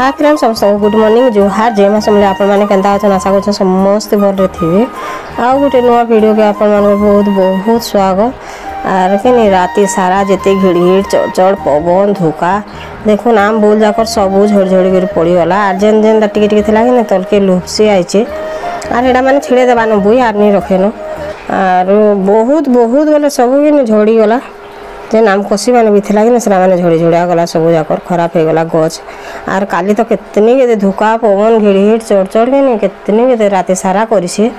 Hi friends समस्त good morning जुहार जय मां समले आपण माने केनता अछन आशा करछ समस्त भल थिबे आ गुटे नुआ वीडियो के आपण माने बहुत बहुत स्वागत आर के राती सारा जेते घिड़घिड़ चढ़ पवन धोका देखो नाम बोल जाकर सब झड़ झड़ कर पड़ी गला आर जेन जेन टिके टिके थिला कि तलके लुपसी आइचे आर एडा माने छिड़े देबानो बुई आर नहीं रखेनो आर बहुत बहुत बोले सब के झड़ी गला जे नाम कसी माने भी थिला कि सेना माने झड़ी झड़िया गला सब जाकर खराब हो गला गछ आर काली तो कितनी के धोका पवन घिड़घिड़ चढ़ चढ़ के कितनी के राती सारा करिसे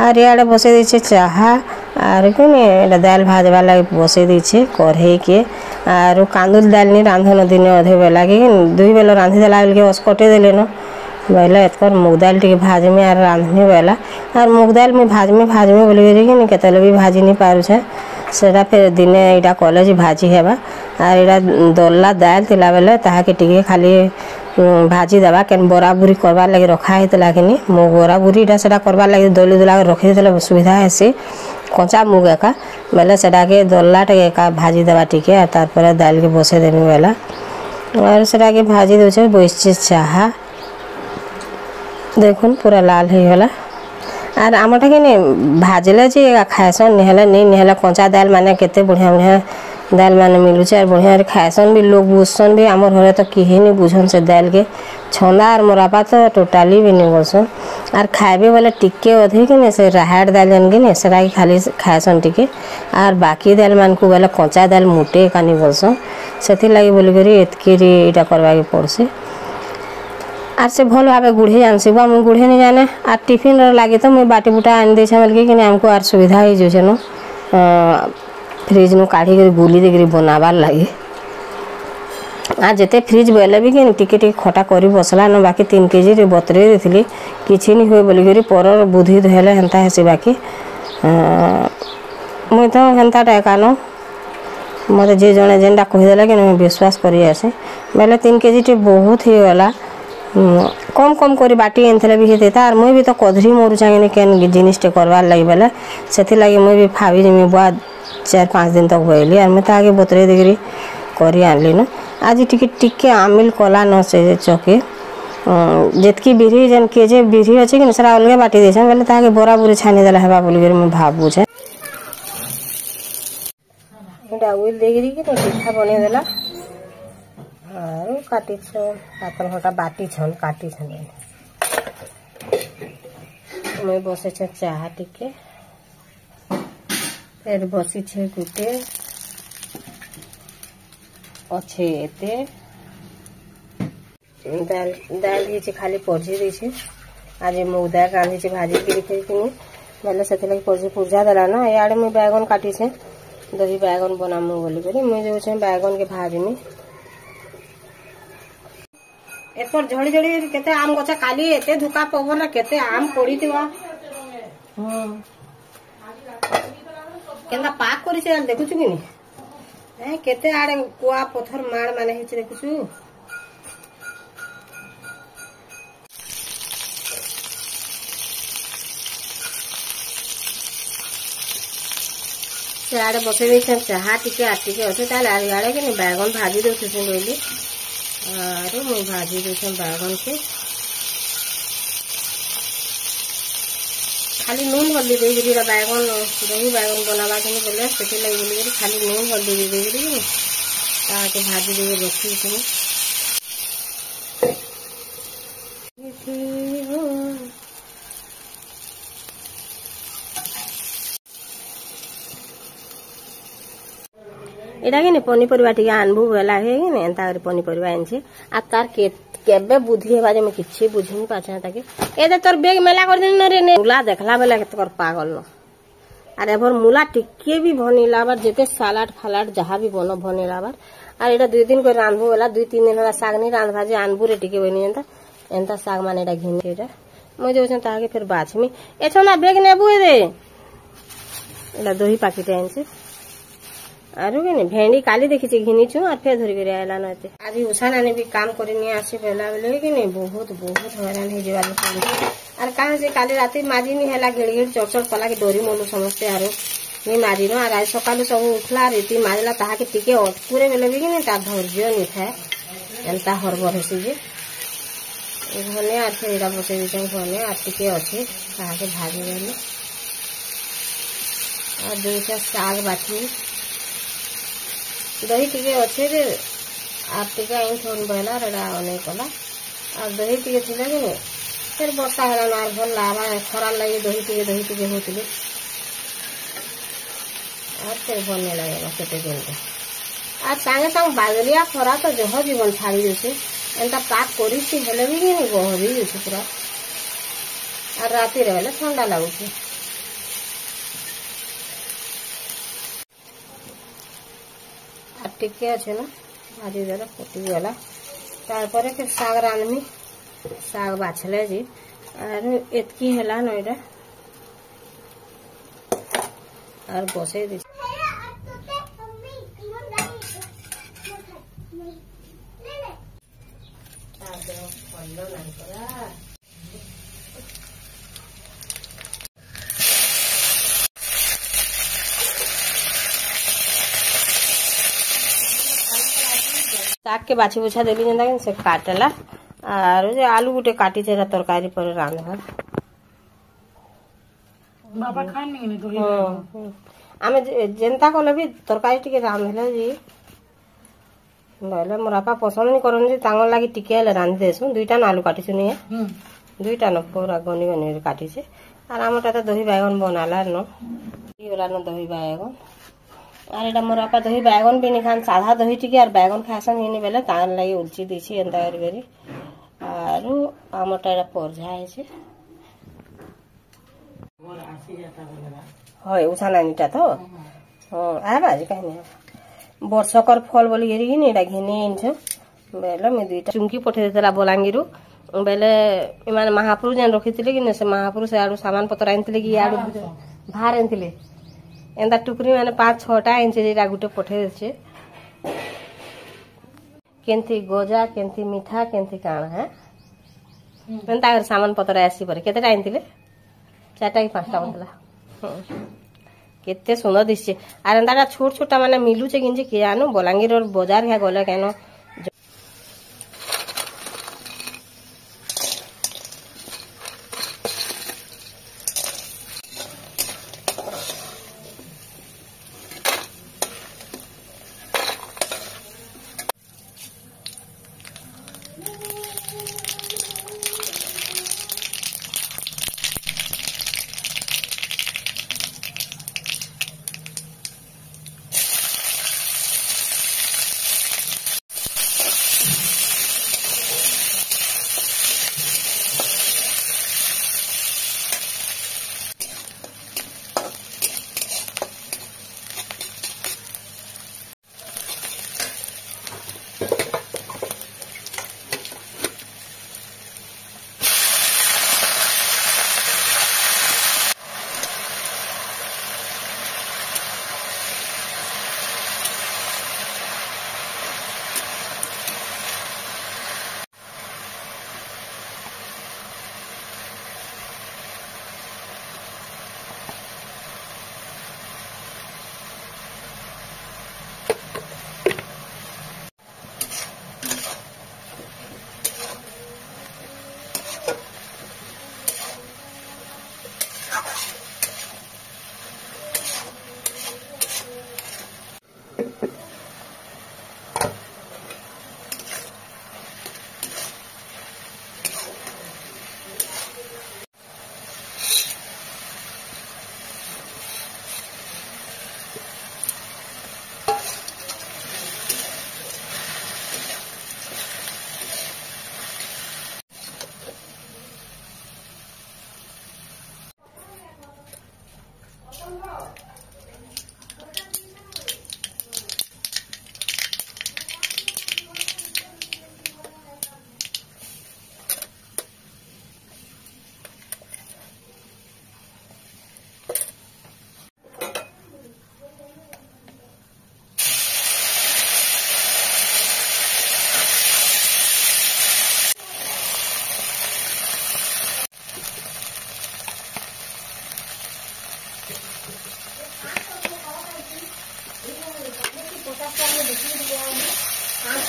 आर इे बसई दीचे चाहा आर के दाल भाजवा लगे बसई दीचे कढ़ई के आर कांदुल दाल नहीं रांधन दिन अधे बेला कि दुई बेला रांधि देला बेल के अस्कटे देले न बेला एतकर मुग दाल टे भाजमे आर रांधमे बेला आर मुग दाल में भाजमे बोली कि केतले भी भाजी नहीं पारुछे सेटा फिर दिने इटा कॉलेज भाजी हेबा आर इटा दल्ला दाल तिला बेले ताहाके टिके खाली भाजी देवा केन बरा बुरी करबार लगे रखा हेतला कि मो बरा बुरी इटा सेटा करबार लगे दली दुला रखि देले सुविधा हेसी कच्चा मुग एका बेले सेटा के दल्ला टे एका भाजी देवा टिके आर तार पर दाल के बसे देनी बेला और सेटा के भाजी देछे बसचे चाहा देखुन पूरा लाल हो गला आर आमटा के भाजले जे खाएसन नहीं कंचा दाल माने केते बढ़िया बढ़िया दाल माने मिलुचे आर बढ़िया खाएसन भी लोग बुझसन भी आमर घरे तो किहे नहीं बुझन से दाल के छंदा आर मोरापा तो टोटाली भी नहीं बोलसन आर खाएबे वाला टिके अधे कि से राहाड़ दाल जान के सेटा खाली खाएसन टिके आर बाकी दाल मान को बोले कंचा दाल मुटे का नहीं बोलसन से लगे बोलिक एतके इटा करवा के पड़से आर से भल भाव गुढ़े जानसी मुझे गुढ़े नहीं जाने आर टिफिन लगे तो मुझे बाटी बुटा आनी दे बोल कि आमको आर सुविधा हो जाए न फ्रिज नु काढ़ी कर गुली देकर बनाबार लगे आ जिते फ्रिज बेले भी कि टिके टिके खटा कर बसला न बाकी 3 केजी बतरे देती किसी नहीं हुए बोलिक पर बुद्धि धोले हेन्ता हेसी बाकी मुई तो हेन्ता टाका न मत जे जड़े जेनटा कहीदेला कि विश्वास कर आसे बेले 3 केजी बहुत ही गला कम कम कर बाटी एनथले भी हेते तार मुई भी तो कधरी मोरु चाहे केन जिनिसटे करवार लगे बेले से लगे मुई भी भाभी जमी बुआ 4-5 दिन तक बोली आर मैं आगे बतरे देकरी करी आनली न आज टिके टिके आमिल कला न से चके जेतकी बिरी जेन केजे बिरी अच्छे कि सरा अलगे बाटी देछन बेले ताके बरा बुरी छानी देला हेबा बोली कर मैं भाबू छे एटा उइल देकरी कि पिठा बने देला और काटी छन घंटा बाटी छन काटी छन मैं बसे छे चाह टिके फिर बसी छे गुटे अच्छे एते दाल दाल ही खाली पड़झी दी आज मुग दाल रांधी भाजी कि बोले से पड़झी पुर्जा देला ना इे मुझे बैगन काटी छे दही बैगन बनामु बोलिक मुझे जो बैगन के भाजमी एपर झड़ी झड़ी केते आम गछा काली एते धुका पवन केते आम पड़ी थिवा केंदा पाक करी से देखु छु किनी ए केते आड़े कुआ पत्थर मार माने हिच देखु छु से आड़े बसे दे चाहा टिके आटी के अच्छे ताले आड़े के बैगन भाजी दे छुछन रोली अरे मुझे भाजी देखे बैगन के खाली नून हल्दी देगी बैगन दही बैगन बनावा के बोले से लगे बोल खाली नून हल्दी दे देगी ताकि भाजी दे रखी एटा कि पनीपरिया टिके आनबू बेला है कि एंता पनीपरिया आनछे आ तार केबे बुद्धि हेबा जे मैं किछि बुझि नहीं पाछे ताके एदे तोर बेग मेला कर दिन रे मुला देखला बेला तोर पागल न अरे एभर मुला टिके भी भनिला बार जेते सालाड फालाड जहा भी बनो भनिला बार आर एटा 2 दिन को रांधबो बेला 2-3 दिन होला साग नहीं रांध भाजे आनबू रे टिके बनी एंता साग माने एटा घिन एटा मैं जो ताके फिर बाछमी एछना बेग नेबू दे एटा दही पाकिट आनछे आरु के भेंडी काली देखी घिनी छु और फिर धरी करे आला नते आज उषा नानी भी काम करनी आसी बेला बेले कि नहीं बहुत बहुत हैरान हो जेवाल और कहां से काली राती माजी नहीं हैला घिड़घिड़ चढ़चढ़ कला के डोरी मोलू समझते आरो नहीं माजी न आज सकालू सब उठला रीति माजला ताहा के टिके पूरे बेले भी कि नहीं ता धैर्य नहीं थाए एंता हरबर हेसी जे घने अच्छे यहाँ बसई देते घने आटे अच्छे ताके भाजी देली और दुईटा साग बाछी दही टे अच्छे आटे थोन बहला नहीं कला और दही टे थी कि नहीं फिर बर्षा है भल लगा खरा लगे दही टे होते और फिर बने लगे केते दिन और सागे सागे बादलिया खरा तो जह जीवन छाड़ी देছে एंता पाक करी हेले भी नहीं गहरी जाए पूरा और राति रहे ठंडा लगुच टिके अच्छे ना भाजी देला फुटीगला तार फिर साग रांधमी साग बाछले जी और एतकी है ना यहाँ और बसई दी साग के बाछी बुछा देली जेनता से काटला और जे आलू गुटे काटी थे तरकारी पर रांधवा बाबा खान नहीं तो आमे जेनता कले भी तरकारी टिके रांधले जी बोले मोर आपा पसंद नहीं करन जे तांगल लागी टिके ले रांधि देसु दुईटा न आलू काटी सुनिए दुईटा न पूरा गनी गनी काटी से और आमटा तो दही बैगन बनाला न ई वाला न दही बैगन और एटा मोर आपा दही बैगन भी नहीं खान साधा दही टिके और बैगन खासन हिनी बेले तार लागी उलची देसी एंता करी और आमटा एटा परझा है হয় উষা নানিটা তো আবাজ কাহিনী বর্ষকর ফল বলি এরিনি এটা ঘিনে আনছ বেলে মে দুইটা চুমকি পঠে দেলা বলাঙ্গিরু বেলে ইমান মহাপুরু যেন রখিଥିଲେ कि से महापुरु से आडू सामान पत्र आनଥିଲେ कि आडू भार आनଥିଲେ एंदा टुकरी माने 5-6टा आनছে যেটা গুটে পঠে দেছে केंथी गोजा केंथी मीठा केंथी काण है एंता सामान पत्र आसी पर केतेटा आनଥିଲେ 4टा कि 5टा बदला केते सुंदर दिशे आर एंता छोट छोटा माने मिलुचे किंजे के आनु बलांगीर और बाजार घा गले केनो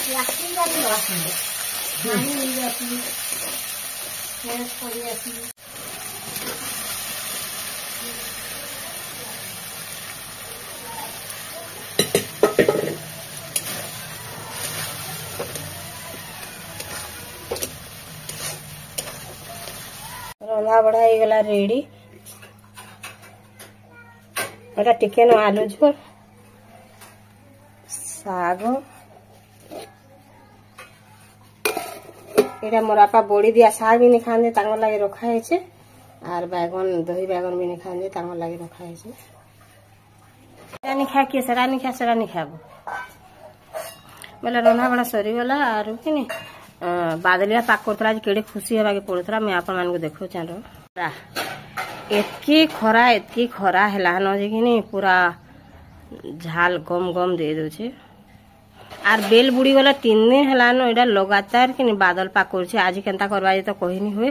प्लास्टिक का भी रंधा बड़ा ହେଇଗଲା रेडी। एटा टिके न आलू झोल साग एटा मोर आपा बड़ी दिया साग भी नहीं खाने तांगो लागे रखा है छे आर बैगन दही बैगन भी नहीं खाने तांगो लागे रखा है छे। एटा नहीं खा के सरा नहीं खा सरा नहीं खाबो बोले रंधा बड़ा सरी वाला आर कि नहीं बादलिया पाक करतला केड़े खुशी हेबा के पड़तला मैं आपन मान को देखो चारो एतकी खरा हैला न जे कि नहीं पूरा झाल गम गम दे दो छे आर बेल बुड़ी गला 3 दिन हैला न एडा लगातार कि नहीं बादल पाक कर छे आज केनता करबा जे तो कहि नहीं हुए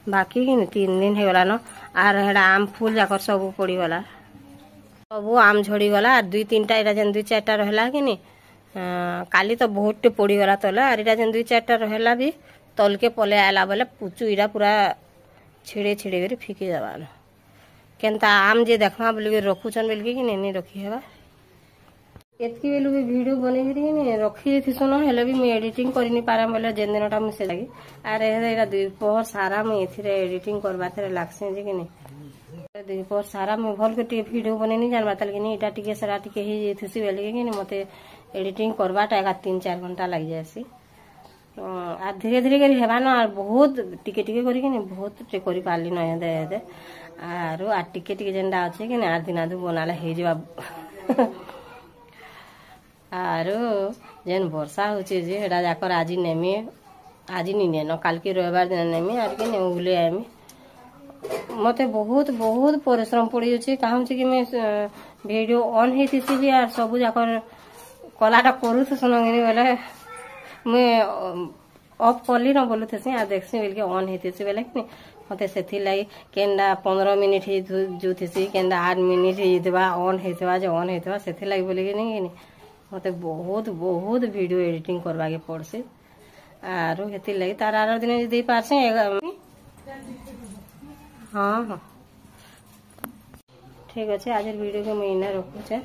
बाकी कि नहीं 3 दिन हे गला न आर हेडा आम फूल जाकर सब पड़ी गला सब आम झड़ी गला आर 2-3टा एडा जन 2-4टा रहला कि नहीं काली तो बहुत पड़ी गला तले आर एटा जन 2-4टा रहला भी तल के पले आला बोले पुचू इरा पूरा छिड़े छिड़े कर फिकी जावा न केनता आम जे देखमा बोल के रखुछन बोल के कि नहीं रखी हेबा एतकी बेलु भी वीडियो बने कि नहीं रखी थी सुनो हेले भी मैं एडिटिंग करि नहीं पारा बोले जेन दिनटा में से लगी अरे एरा दुपहर सारा मैं एथिरे एडिटिंग करबा थरे लागसे जे कि नहीं दुपहर सारा मैं भल के वीडियो बने नहीं जानबा तल कि नहीं एटा टिके सरा टिके ही जेथुसी बोल के कि नहीं मते एडिटिंग करबाटा एका 3-4 घंटा लग जायसी आ धीरे धीरे करी हेबा न आर बहुत टिके टिके करी कि नहीं बहुत टे करी पाली न हेदे हेदे आरो आ टिके टिके जेंडा अछि कि नहीं आर दिन आदु बनाले हे जबा आरो जेन वर्षा होचे जे हेडा जाकर आज नेमी आज नी नेनो काल के रविवार दिन नेमी आर के ने उले आमी मते बहुत बहुत परिश्रम पड़ी अछि काम छै कि मैं वीडियो ऑन हेतिसी भी आर सब जाकर कलाटा करू तो सुनंगिनी बोले मैं ऑफ कली न बोलू थे आ देखसी बोल के ऑन हेतिसी बोले कि मते सेथि लाई केंडा 15 मिनिट ही जुथिसी केंडा 8 मिनिट ही देबा ऑन हेतबा जे ऑन हेतबा सेथि लाई बोले कि नहीं मते बहुत बहुत वीडियो एडिटिंग करबा के पड़से आरो हेति लाई तार आरो दिन दे पारसे हां हां ठीक अछि आज वीडियो के मैं इना रखू छे।